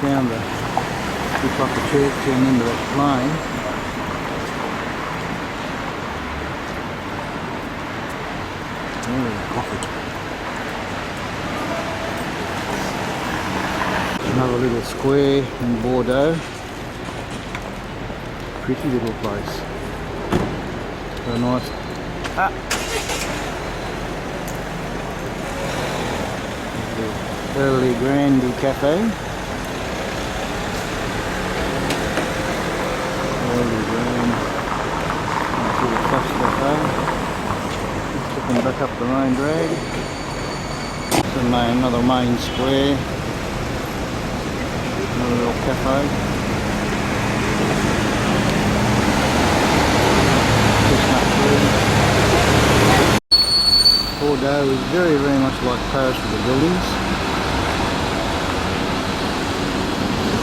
found the looks like the church turned into that lane. Oh, Gothic. Another little square in Bordeaux. Pretty little place. So nice. The Early Grande Cafe. Early Grande. Nice little flash cafe. Looking back up the main drag. Another main square. Another little cafe. Bordeaux is very, very much like Paris with the buildings.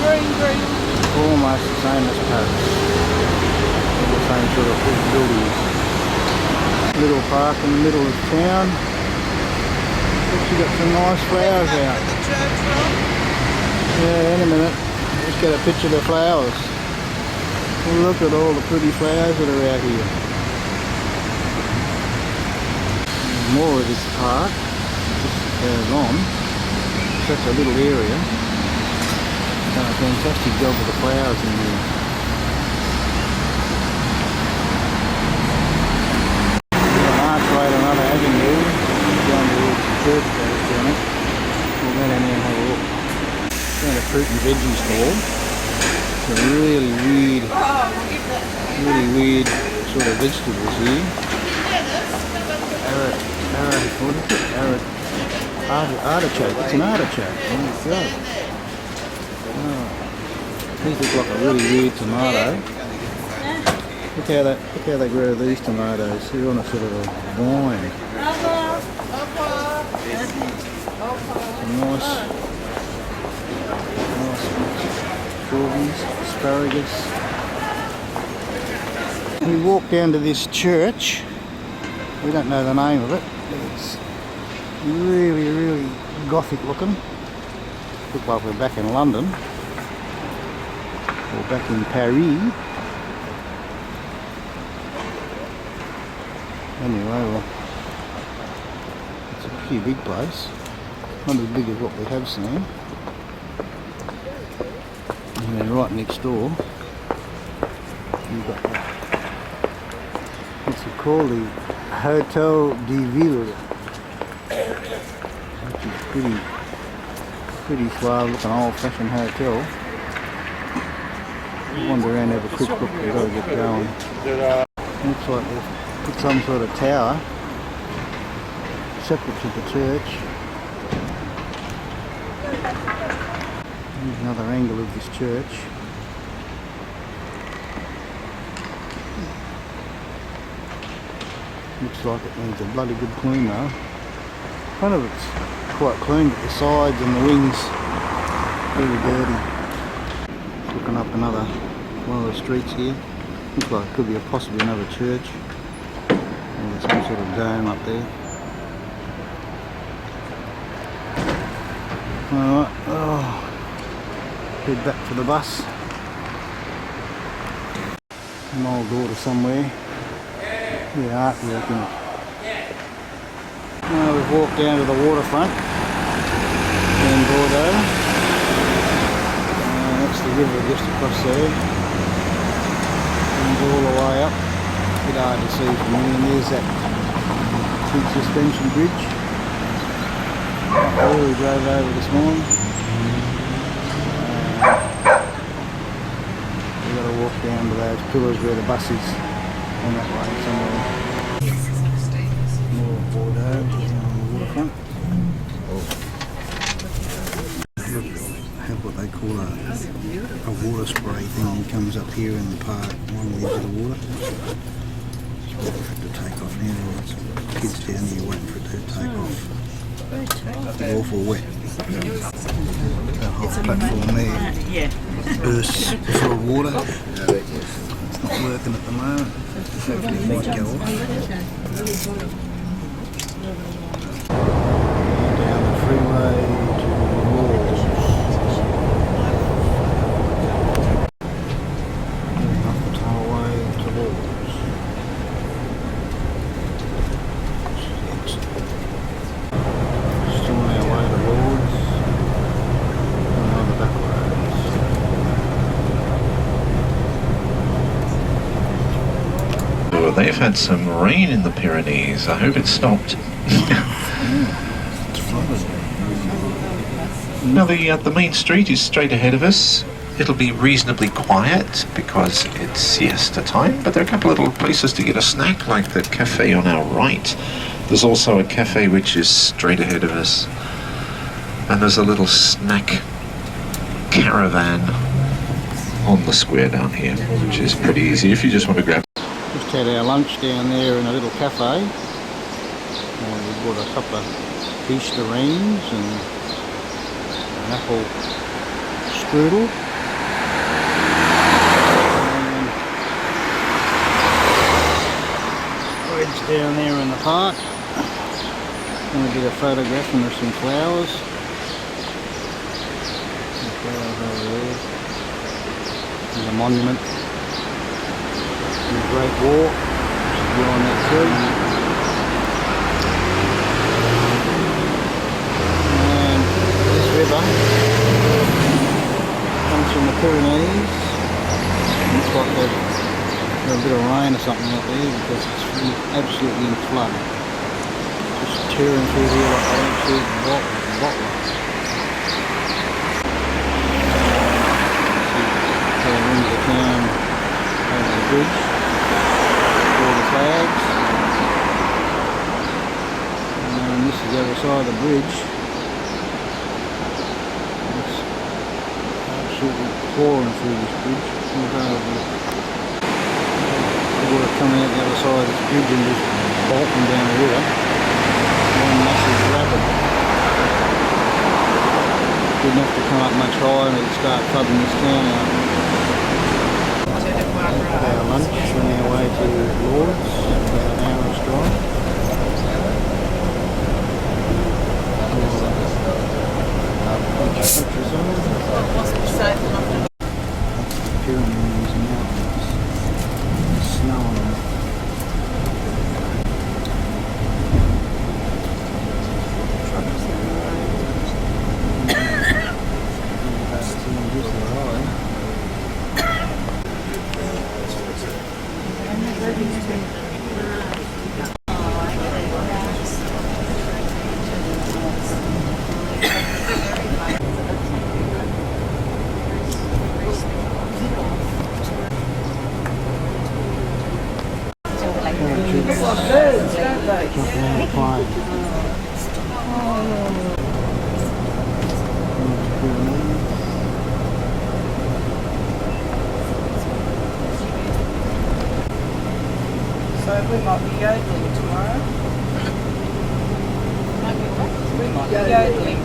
Green. Almost the same as Paris. All the same sort of big buildings. Little park in the middle of town. Actually got some nice flowers out. Yeah, in a minute. Let's get a picture of the flowers. Look at all the pretty flowers that are out here. More of this park just goes on. Such a little area. Done a fantastic job with the flowers in here. An archway to another avenue down towards the church goes down it. We'll go down there and have a look. Found a fruit and veggie stall. It's a really weird sort of vegetables here. Artichoke. It's an artichoke. Oh my god. Oh. These look like a really weird tomato. Look how they grow these tomatoes. They're on a sort of a vine. Some nice strawberries, asparagus. We walk down to this church. We don't know the name of it, but it's really Gothic looking. Look like we're back in London or back in Paris. Anyway, well, it's a pretty big place. Not as big as what we have seen. And then right next door, you've got what's it called? The Hotel de Ville, which is pretty suave looking old-fashioned hotel. Wander around and have a quick look. We've got to get going. Looks like they've put some sort of tower separate to the church. Here's another angle of this church. Looks like it needs a bloody good clean though. Front of it's quite clean, but the sides and the wings very dirty. Looking up another one of the streets here. Looks like it could be possibly another church. Or there's some sort of dome up there. Alright, head back to the bus. An old daughter somewhere. Yeah, artwork. Now we've walked down to the waterfront in Bordeaux. That's the river just across there. And all the way up. A bit hard to see from here. And there's that big suspension bridge. Up there we drove over this morning. We've got to walk down to those pillars where the bus is. On that way somewhere. More Bordeaux on the waterfront. Have what they call a water spray thing that comes up here in the park along the edge of the water. Just waiting for it to take off now. There's kids down here waiting for it to take off. It's awful wet. That whole platform there bursts full of water. It's not working at the moment. Hopefully it might go off. Down the freeway to Walls. they've had some rain in the Pyrenees. I hope it stopped. Now the main street is straight ahead of us. It'll be reasonably quiet because it's siesta time, but there are a couple of little places to get a snack, like the cafe on our right. There's also a cafe which is straight ahead of us. And there's a little snack caravan on the square down here, which is pretty easy if you just want to grab. Just had our lunch down there in a little cafe. We bought a couple of Easterines and an apple strudel. And bread's down there in the park. Going to get a photograph and there's some flowers. Some flowers over there. There's a monument. The Great War. Behind that tree. And this river comes from the Pyrenees. Looks like there's a bit of rain or something out there because it's absolutely in flood. Just tearing through here like an absolute bottler. So the rings of town over the bridge. All the flags. And this is the other side of the bridge. It's absolutely pouring through this bridge. Water coming out the other side of this bridge and just bolting down the river. One massive rapid. Didn't have to come up much higher and it'd start flooding this town out. Our lunch on our way to Lord's, about an hour's drive. Pyramids and mountains. There's snow on them. So we might be yodeling tomorrow. We might be yodeling.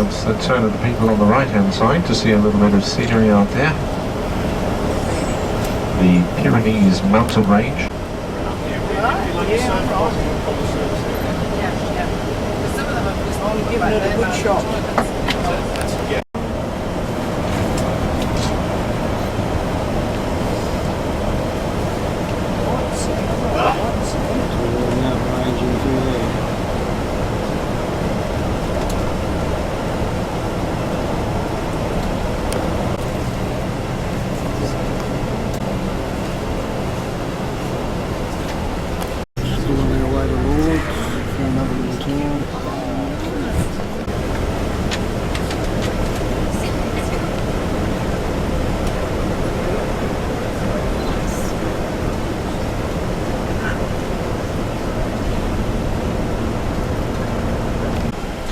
It's the turn of the people on the right hand side to see a little bit of scenery out there. The Pyrenees mountain range. Give it a good shot.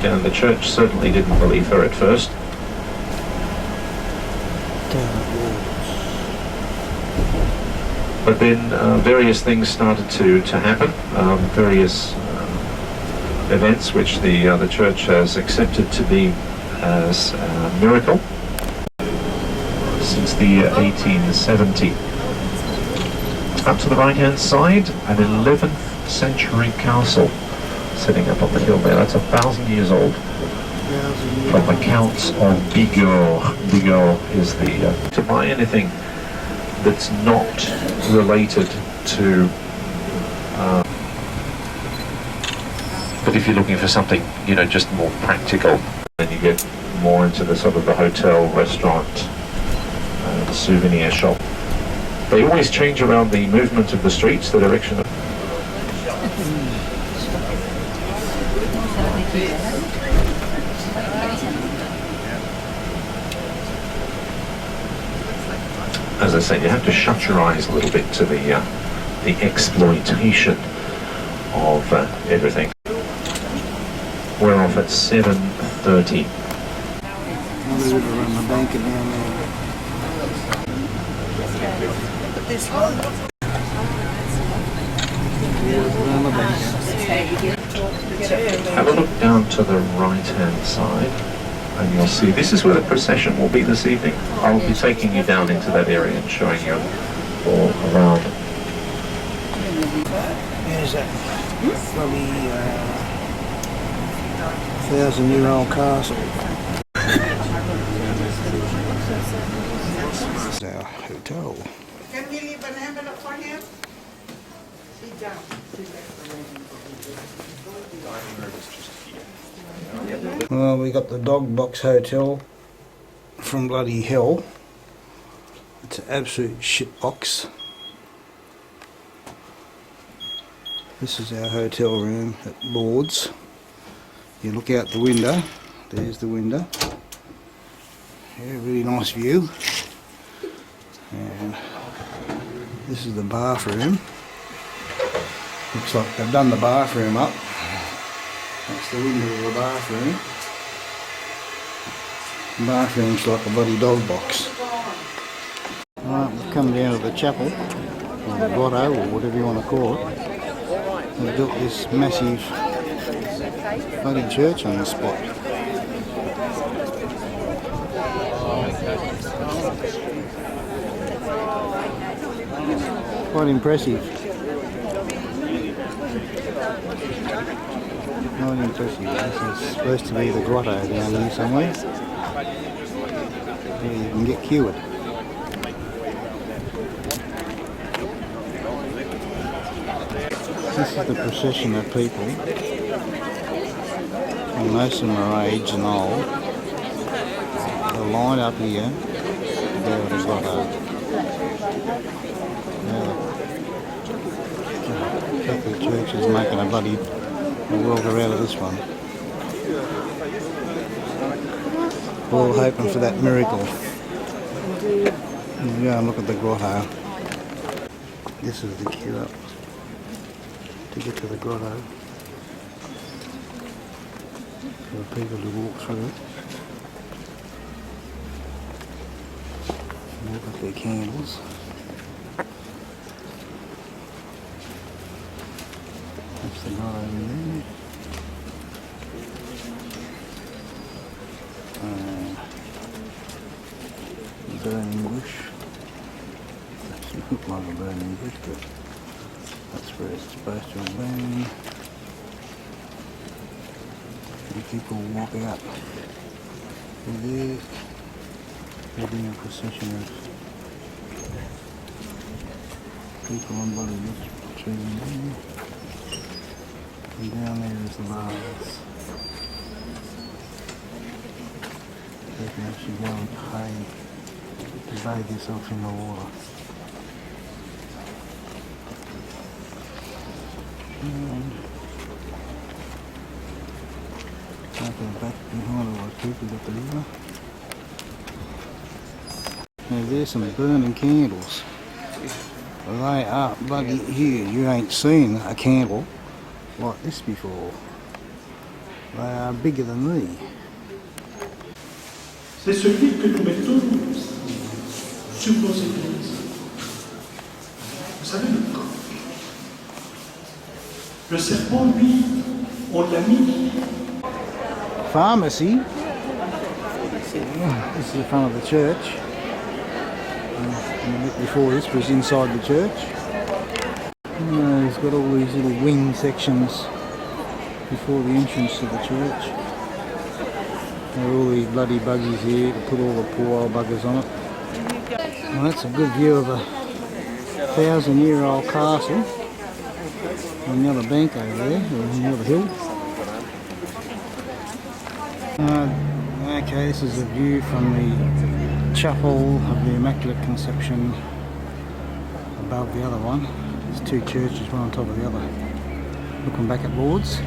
And the church certainly didn't believe her at first. But then various things started to happen, various events which the church has accepted to be as a miracle since the year 1870. Up to the right hand side, an 11th century castle sitting up on the hill there. That's 1,000 years old. From the Counts of Bigorre. Bigorre is the... to buy anything that's not related to... but if you're looking for something, you know, just more practical, then you get more into the sort of the hotel, restaurant, the souvenir shop. They always change around the movement of the streets, the direction of... As I said, you have to shut your eyes a little bit to the exploitation of everything. We're off at 7:30. Around the bank and down there. Around the bank. Have a look down to the right-hand side, and you'll see this is where the procession will be this evening. I'll be taking you down into that area and showing you all around. There's that bloody 1,000-year-old castle. That's our hotel. Can we leave an envelope for him? Sit down. Well, we got the Dog Box Hotel from bloody hell. It's an absolute shit box. This is our hotel room at Lord's. You look out the window. There's the window. Yeah, really nice view. And this is the bathroom. Looks like they've done the bathroom up. That's the window of the bathroom. The bathroom's like a bloody dog box. Right, we've come down to the chapel, or the grotto, or whatever you want to call it. They've built this massive bloody church on this spot. Quite impressive. Quite impressive. This is supposed to be the grotto down here somewhere. Where you can get cured. This is the procession of people. And most of them are aged and old. They're lined up here to go to the grotto. The Catholic Church is making a bloody welter out of this one. We're all hoping for that miracle. You go and look at the grotto. This is the queue up to get to the grotto. For people to walk through. Look at their candles. That's the grotto over there. Burning bush. Doesn't look like a burning bush, but that's where it's supposed to have been. And people walk out through there. They're doing a procession of people on body through there. And down there is the bars. You can actually go and pay to bathe yourself in the water. And okay, back behind all those people got the river. Now there's some burning candles. They are bloody huge. You ain't seen a candle like this before. They are bigger than me. C'est celui que nous mettons sur nos églises. Vous savez, le coq. Le serpent, lui, on l'a mis. Pharmacy. This is the front of the church. And the bit before this was inside the church. He's got all these little wing sections before the entrance to the church. There are all these bloody buggies here to put all the poor old buggers on it. Well, that's a good view of a 1,000-year-old castle on the other bank over there, or on the other hill. Okay, this is a view from the chapel of the Immaculate Conception above the other one. There's two churches, one on top of the other. Looking back at Lourdes.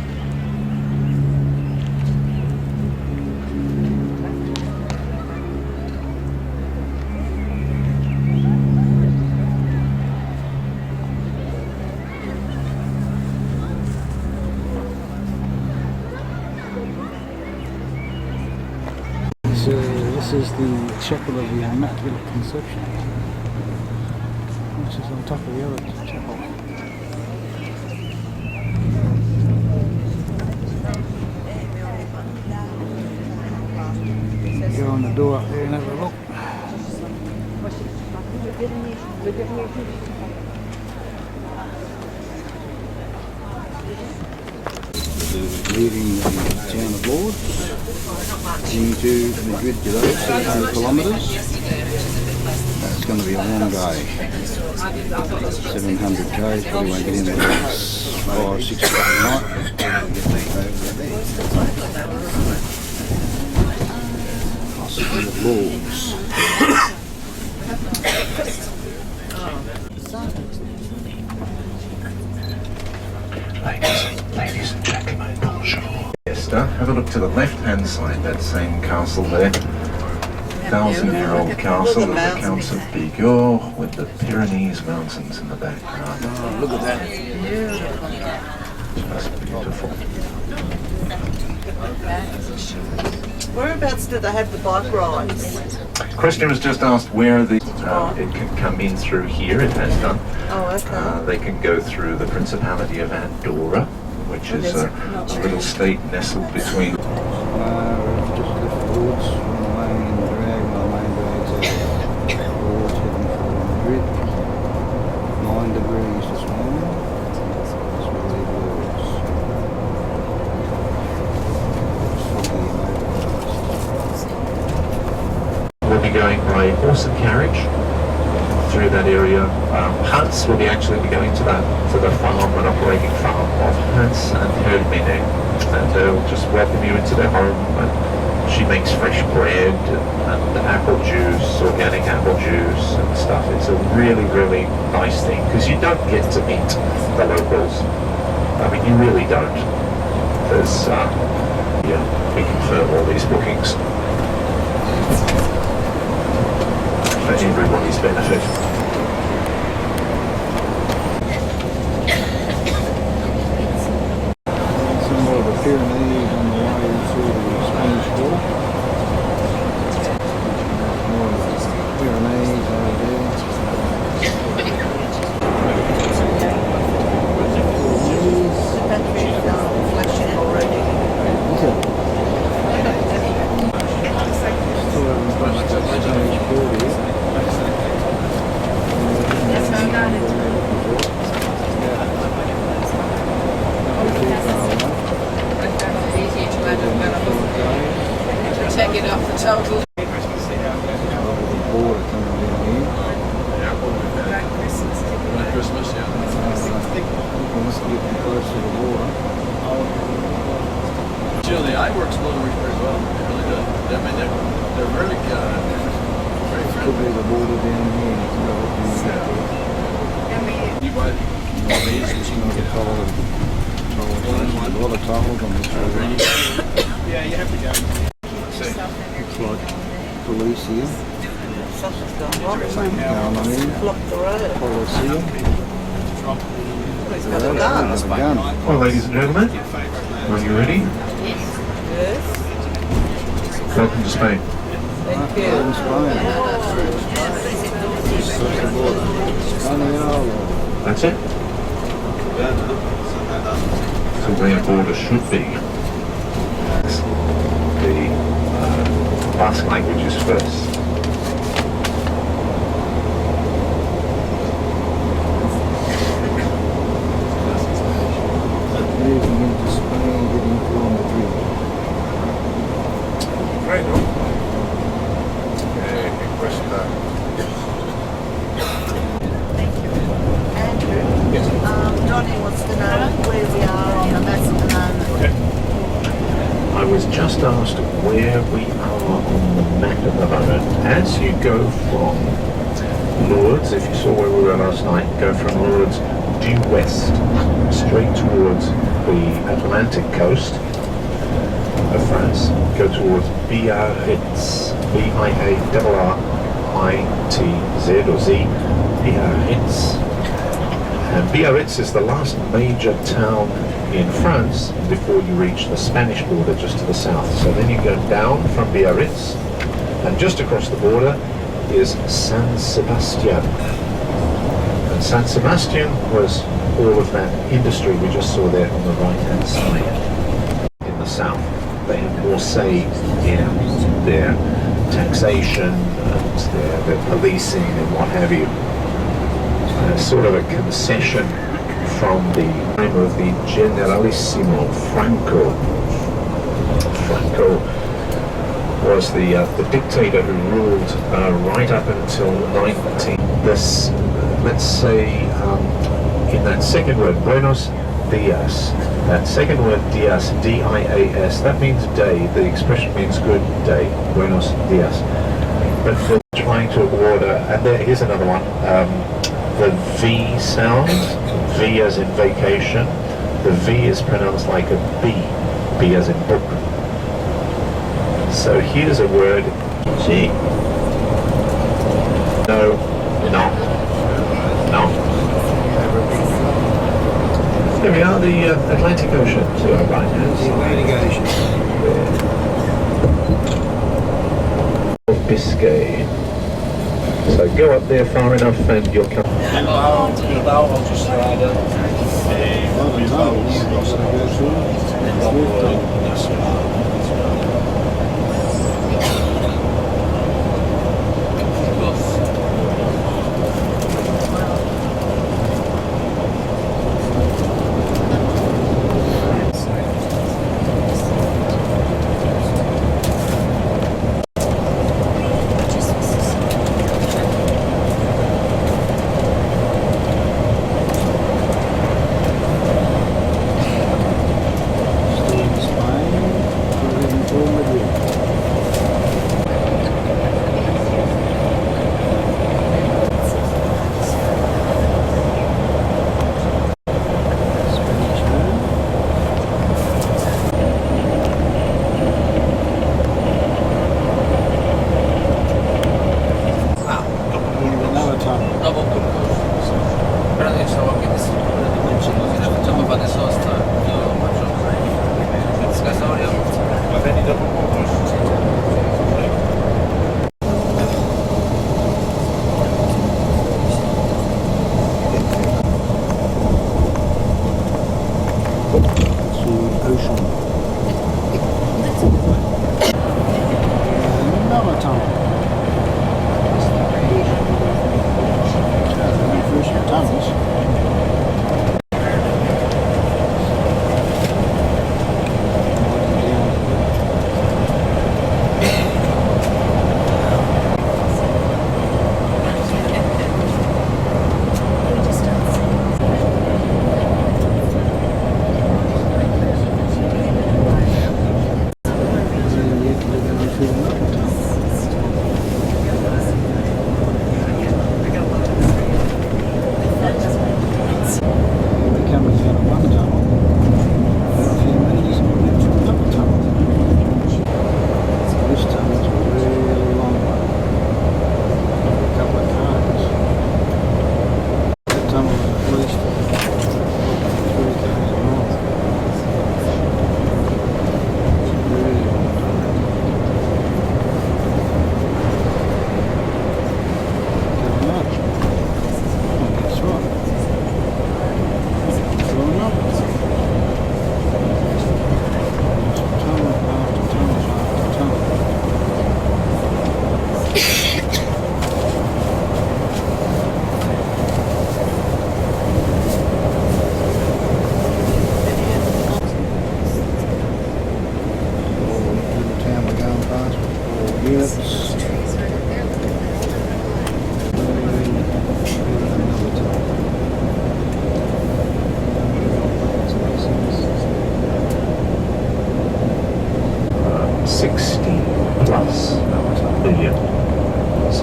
So this is the chapel of the Immaculate Conception, which is on top of the other chapel. Go on the door up there and have a look. Leaving the town of Lourdes into Madrid below, 600 kilometres. That's going to be a long day. 700 k's, probably won't get in there until 5, 6 o'clock at night. Hospital of Lourdes. Ladies and gentlemen, bonjour. Have a look to the left-hand side, that same castle there. 1,000-year-old castle of the Counts of Bigorre with the Pyrenees Mountains in the background. Oh, look at that. Just beautiful. Whereabouts do they have the bike rides? Question was just asked where it can come in through here. It has done. Oh, okay. They can go through the Principality of Andorra, which is a little state nestled between. We've just left Lourdes on the main drag. My main drag's out Lourdes heading for Madrid. 9 degrees this morning. That's where we leave Lourdes. We'll be going by horse and carriage through that area. Hans will actually be going to the farm, an operating farm of Hans and Hermine, and they'll just welcome you into their home. And she makes fresh bread and apple juice, organic apple juice and stuff. It's a really, really nice thing because you don't get to meet the locals. I mean, you really don't. There's we confirm all these bookings for everybody's benefit. Some more of the Pyrenees on the way through the Spanish War. More of the Pyrenees over there. Flashing already. Is it? Still haven't crossed that Spanish border yet. Check it off the total. Border coming down here. Christmas, yeah. We must be getting close to the water. You know, the eye works well very well. It really does. I mean, they're really very Could friendly. be the border down here. You buy these and you can get A lot of tunnels on this road. Yeah, you have to go. Looks like police here. Something's gone wrong. Down on here. Blocked the road. Colosseum. He's got a gun. There's a gun. Well, ladies and gentlemen, are you ready? Yes. Welcome to Spain. Thank you. In Spain. Across the border. That's it. So where border should be. The Basque language is first. Andrew, Donnie wants to know where we are on the map at the moment. I was just asked where we are on the map at the moment. As you go from Lourdes, if you saw where we were last night, go from Lourdes due west, straight towards the Atlantic coast of France, go towards Biarritz, Biarritz, or Z, Biarritz. And Biarritz is the last major town in France before you reach the Spanish border just to the south. So then you go down from Biarritz, and just across the border is San Sebastian. And San Sebastian was all of that industry we just saw there on the right-hand side in the south. They have more say in their taxation and their policing and what have you. Sort of a concession from the time of the Generalissimo Franco. Franco was the dictator who ruled right up until 19. This, let's say, in that second word, Buenos Dias. That second word, Dias, D-I-A-S, that means day. The expression means good day. Buenos Dias. But they're trying to award and here's another one. The V sound, V as in vacation, the V is pronounced like a B, B as in book. So here's a word, G. No, no, no. There we are, the Atlantic Ocean to our right hand side. Of Biscay. So go up there far enough and you'll come.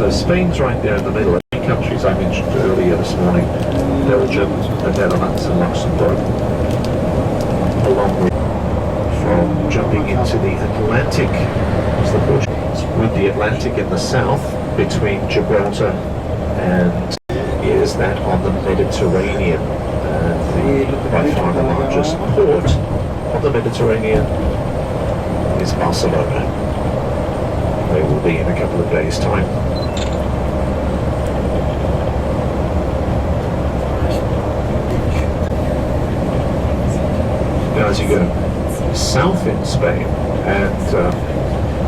So Spain's right there in the middle. The countries I mentioned earlier this morning, Belgium, the Netherlands and Luxembourg, along with from jumping into the Atlantic, as the Portuguese, with the Atlantic in the south between Gibraltar and is that on the Mediterranean. By far the largest port of the Mediterranean is Barcelona. They will be in a couple of days' time. Now as you go south in Spain, and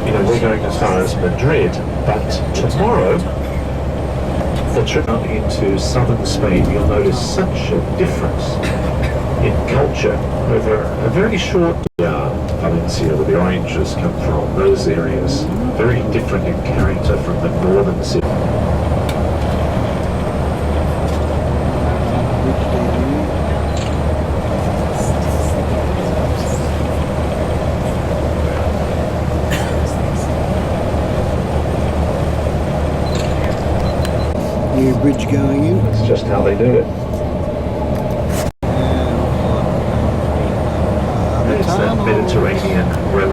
you know, we're going as far as Madrid, but tomorrow the trip out into southern Spain, you'll notice such a difference in culture over a very short Valencia, where the oranges come from, those areas, very different in character from the northern city. New bridge going in. That's just how they do it. It's that Mediterranean road.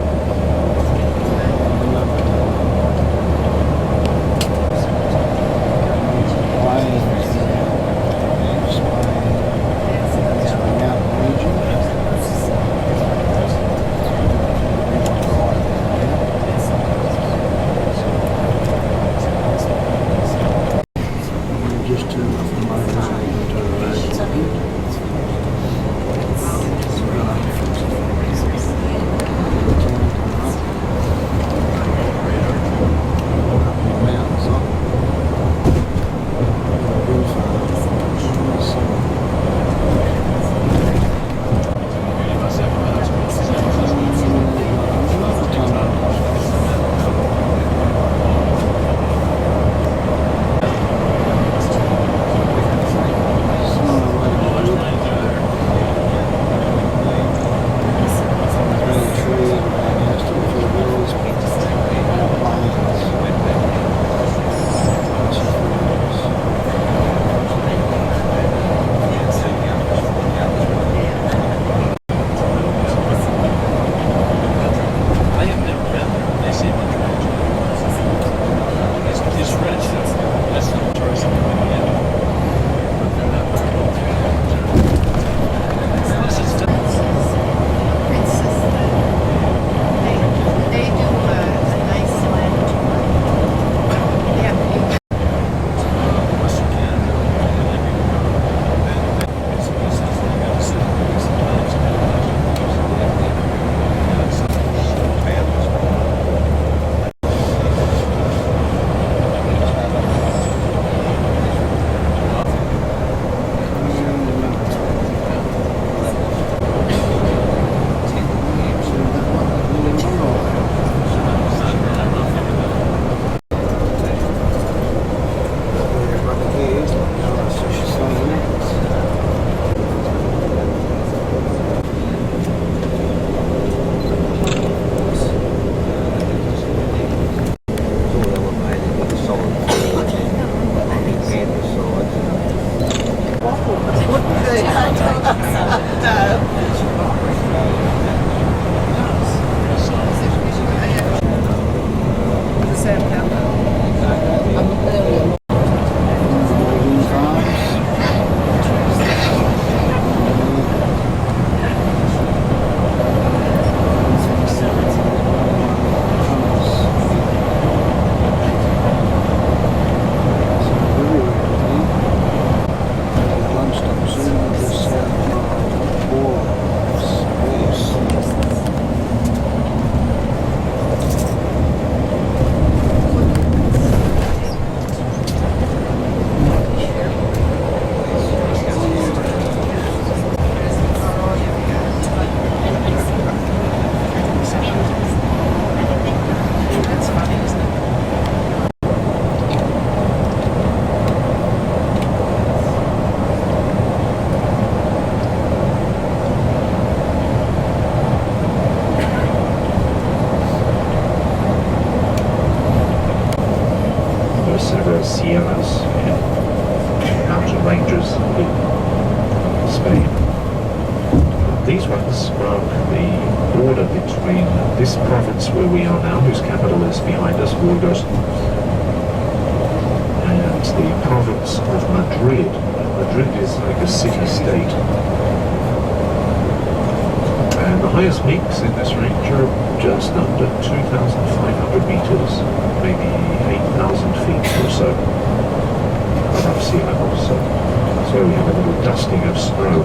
Just turn off the motorway onto the road. several sierras in mountain ranges in Spain. These ones mark the border between this province where we are now, whose capital is behind us, Burgos, and the province of Madrid. Madrid is like a city-state. And the highest peaks in this range are just under 2,500 meters, maybe 8,000 feet or so above sea level. So we have a little dusting of snow.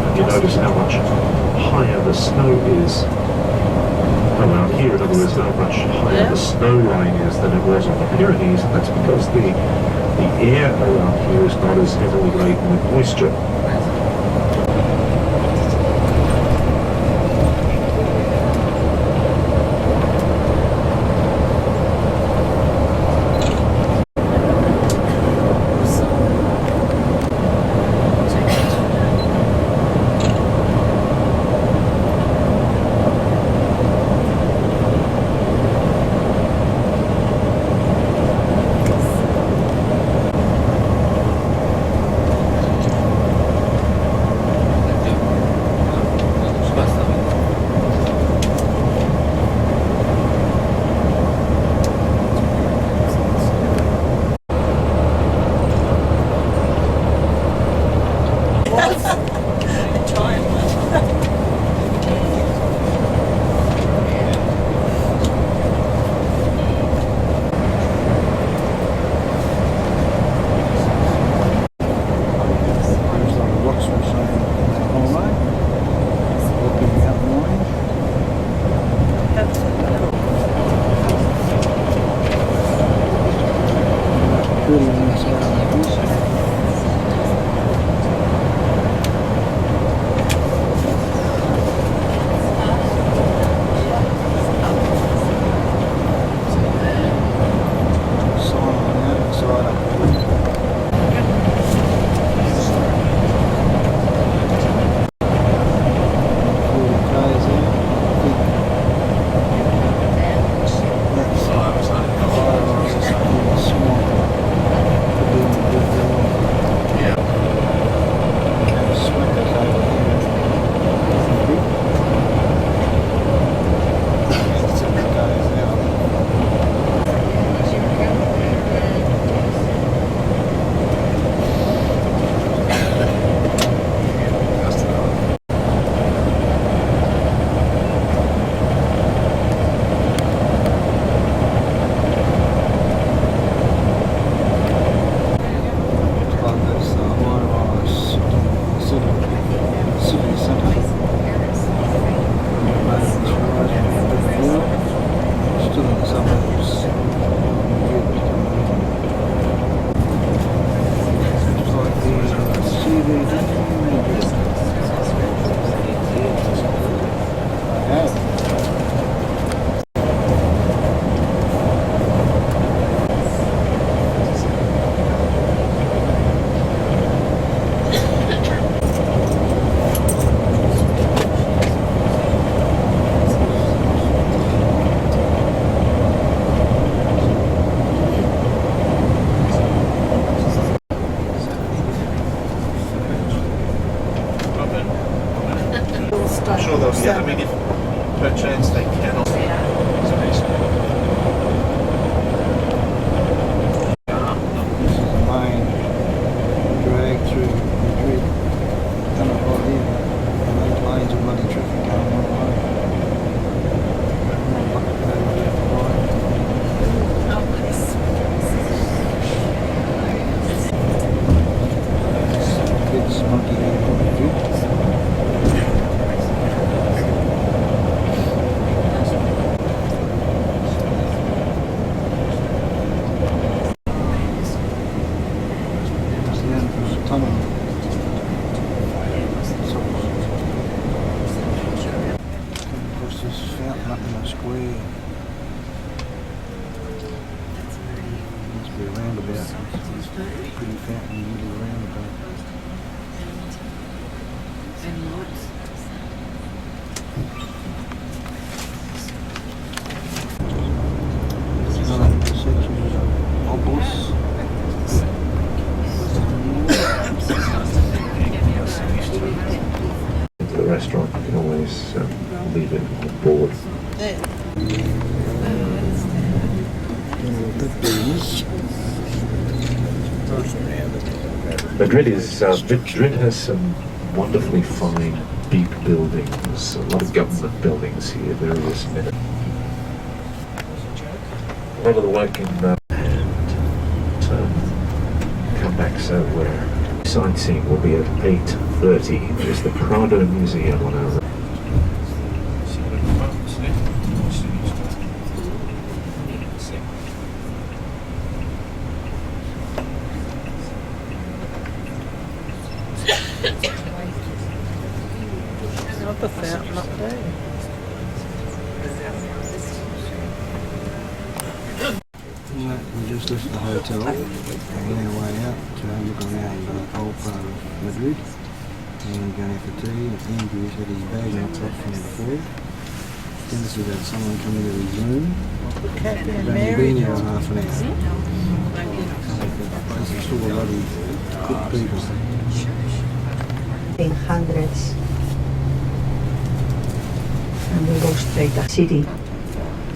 And you notice how much higher the snow is around here. In other words, how much higher the snow line is than it was on the Pyrenees, and that's because the air around here is not as heavily laden with moisture. I'm sure they'll see. I mean, if perchance they cannot. Line drag through Madrid, come up right here, and those lanes of bloody traffic going one way. Big smoky here on Madrid. Pretty fountain in the middle of the roundabout. There's board. There. Madrid has some wonderfly fine, big buildings, a lot of government buildings here, various minutes. A lot of the work in and come back, so sightseeing will be at 8:30. There's the Prado Museum on our right. Another fountain up there. We just left the hotel on our way out to look around the whole part of Madrid and going out for tea. Andrew's had his bag knocked off from before. Dennis has had someone come into his room. Kathy and We've Mary. been here half an hour. This is full of bloody good people. In hundreds, and we go straight to city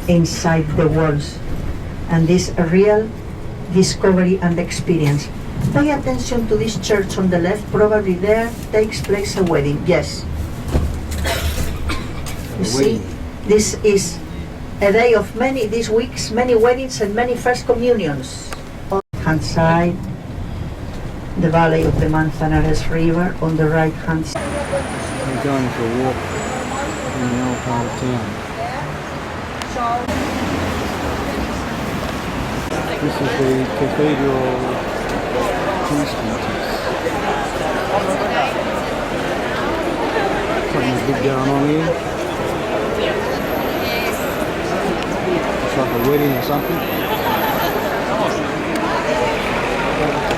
inside the walls, and this a real discovery and experience. Pay attention to this church on the left. Probably there takes place a wedding. Yes, you see, this is a day of these weeks, many weddings and many first communions. On the hand side, the valley of the Manzanares River. On the right hand side, We're going for a walk in the old part of town. This is the Cathedral Constantis. Something big going on here. It's like a wedding or something.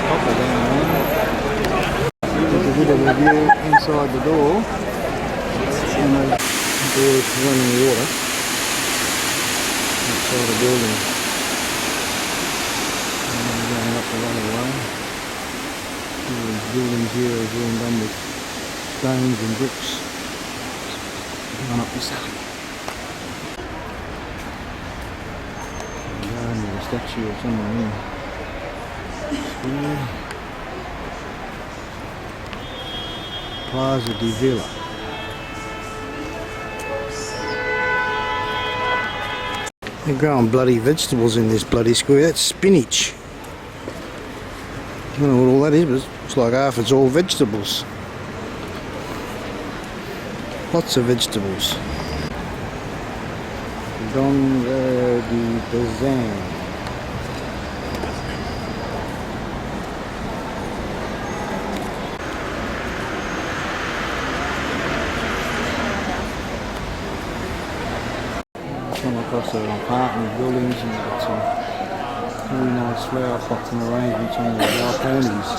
Copper down there. There's a bit of a view inside the door. And the door is running water outside the building. And then going up the right way. The buildings here are all done with stones and bricks. Going up this alley. And a statue of someone here. Square. Plaza de Villa. They're growing bloody vegetables in this bloody square. That's spinach. I don't know what all that is, but it's like half it's all vegetables. Lots of vegetables. Donga de Bazan. Come across an apartment buildings and you've got some really nice flower pots and arrangements on the balconies.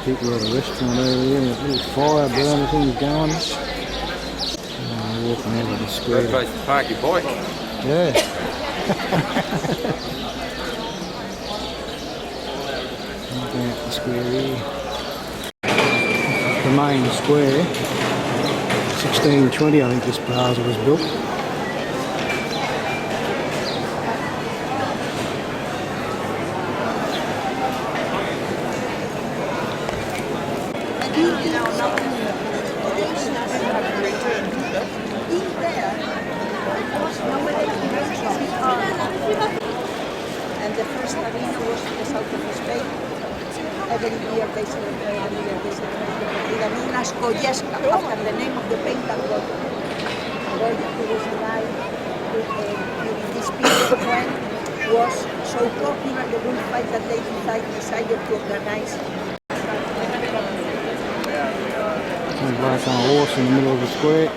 People at a restaurant over there, and a little fire burner thing going. And we're walking out of the square. Great place to park your bike. Yeah. Looking at the square here. The main square. 1620 I think this plaza was built. and the first arena was in the south of Spain. Every year they celebrate, Una Skoyeska, after the name of the painter God who was alive during this period when was so popular the bullfight that they decided to organize. Some bloke on a horse in the middle of the square.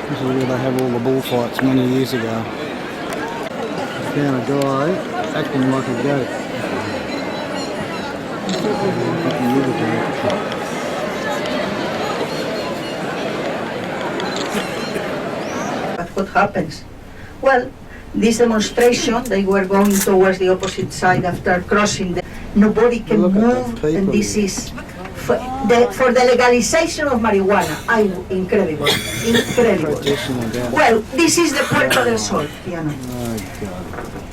This is where they have all the bullfights many years ago. Found a guy acting like a goat. But what happens? Well, this demonstration, they were going towards the opposite side after crossing the... Nobody can Look at move, the and people. this is for the legalization of marijuana. Incredible, incredible. Well, this is the Puerto del Sol, Piano.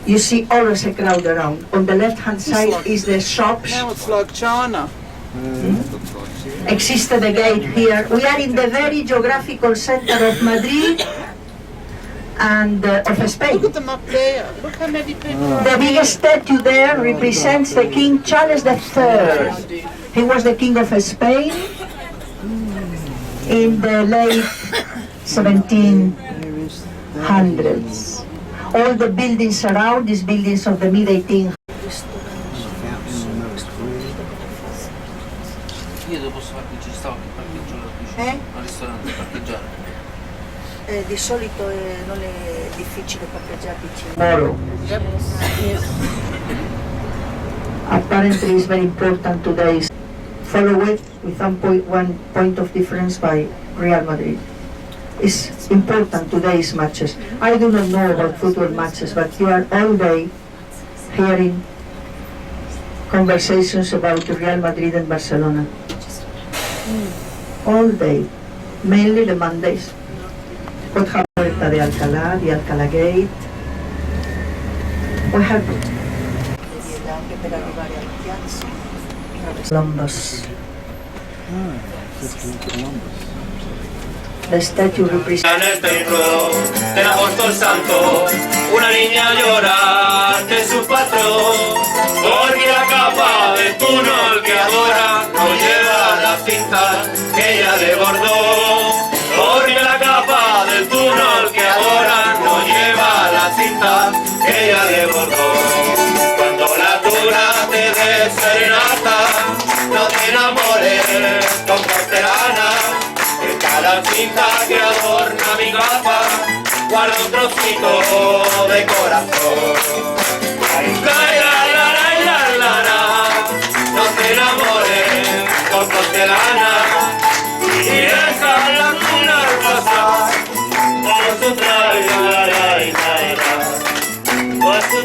You see always a crowd around. On the left-hand side is the shops. Now it's like China. Existe the gate here. We are in the very geographical center of Madrid and of Spain. Look at them up there. Look how many people are The biggest statue there represents the King Charles III. He was the King of Spain in the late 1700s. All the buildings around, these buildings of the mid-1800s. Io posso farmi ci stavo che parcheggio al ristorante parcheggiare. Di solito non è difficile parcheggiare vicino. Apparently it's very important today. Follow it with 1 point of difference by Real Madrid. It's important today's matches. I do not know about football matches, but you are all day hearing conversations about Real Madrid and Barcelona. All day, mainly the Mondays. What happened at the Alcalá Gate. What happened? Columbus. The statue represents. En el templo del apóstol santo, una niña llora ante su patrón, porque la capa de túnel que adora no lleva la cinta que ella le bordó, porque la capa del túnel que adora no lleva la cinta que ella le bordó. Cuando la tuna te dé serenata, no te enamores con porcelana. Cada cinta que adorna mi capa guarda un trocito de corazón. No te enamores con porcelana y deja la luna pasar por su por su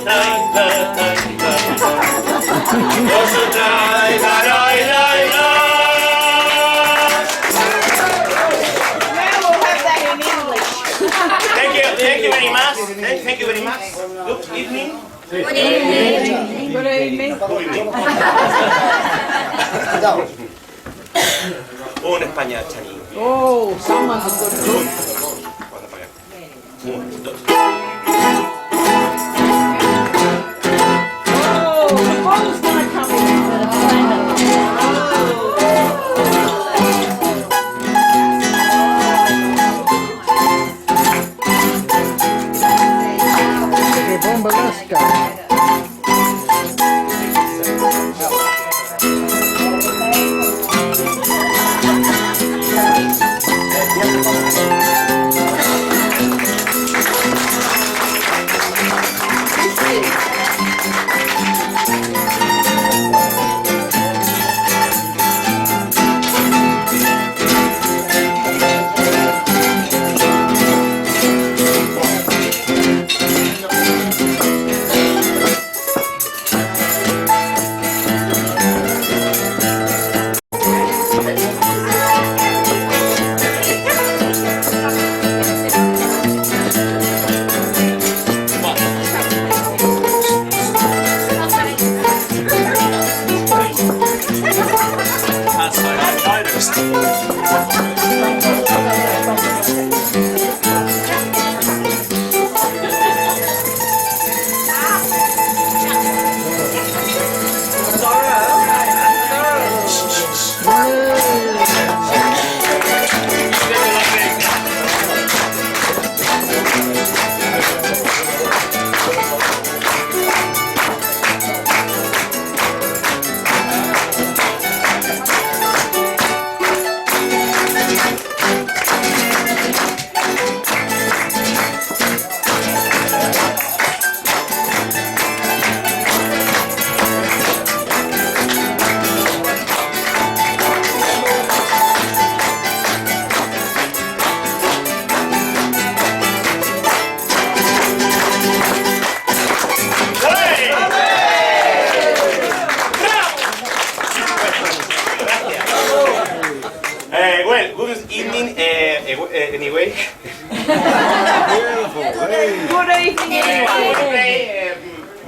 Thank you very much. Thank you very much. Good evening. Good evening. Good evening. Un España chanín. Oh, someone's a good cook. Un, dos. Oh, the ball's gonna come in.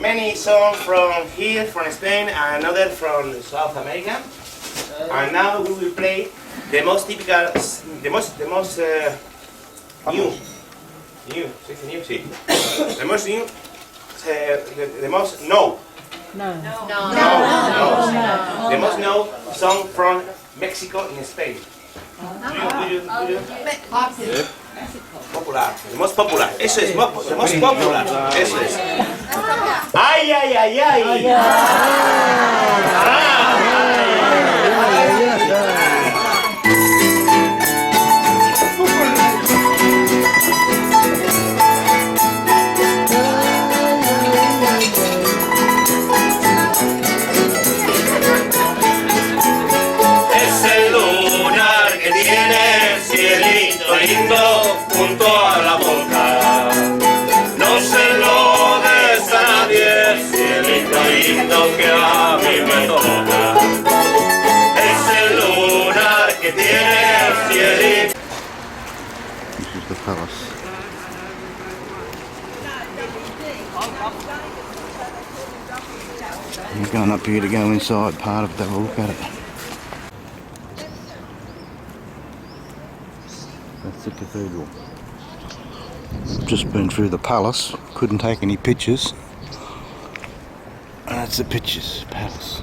many songs from here, from Spain, and another from South America. And now we will play the most typical, the most new, sí. The most new, the most no. No. The most known song from Mexico in Spain. Do you? Popular. The most popular. Eso es, the most popular. Eso es. Ay, ay, ay, ay. Lindo junto a la boca, no se lo des a nadie, cielito lindo que a mí me toca, es el lunar que tiene el cielito. This is the palace. We're going up here to go inside part of it, have a look at it. That's the cathedral. Just been through the palace, couldn't take any pictures. And that's the pictures, palace.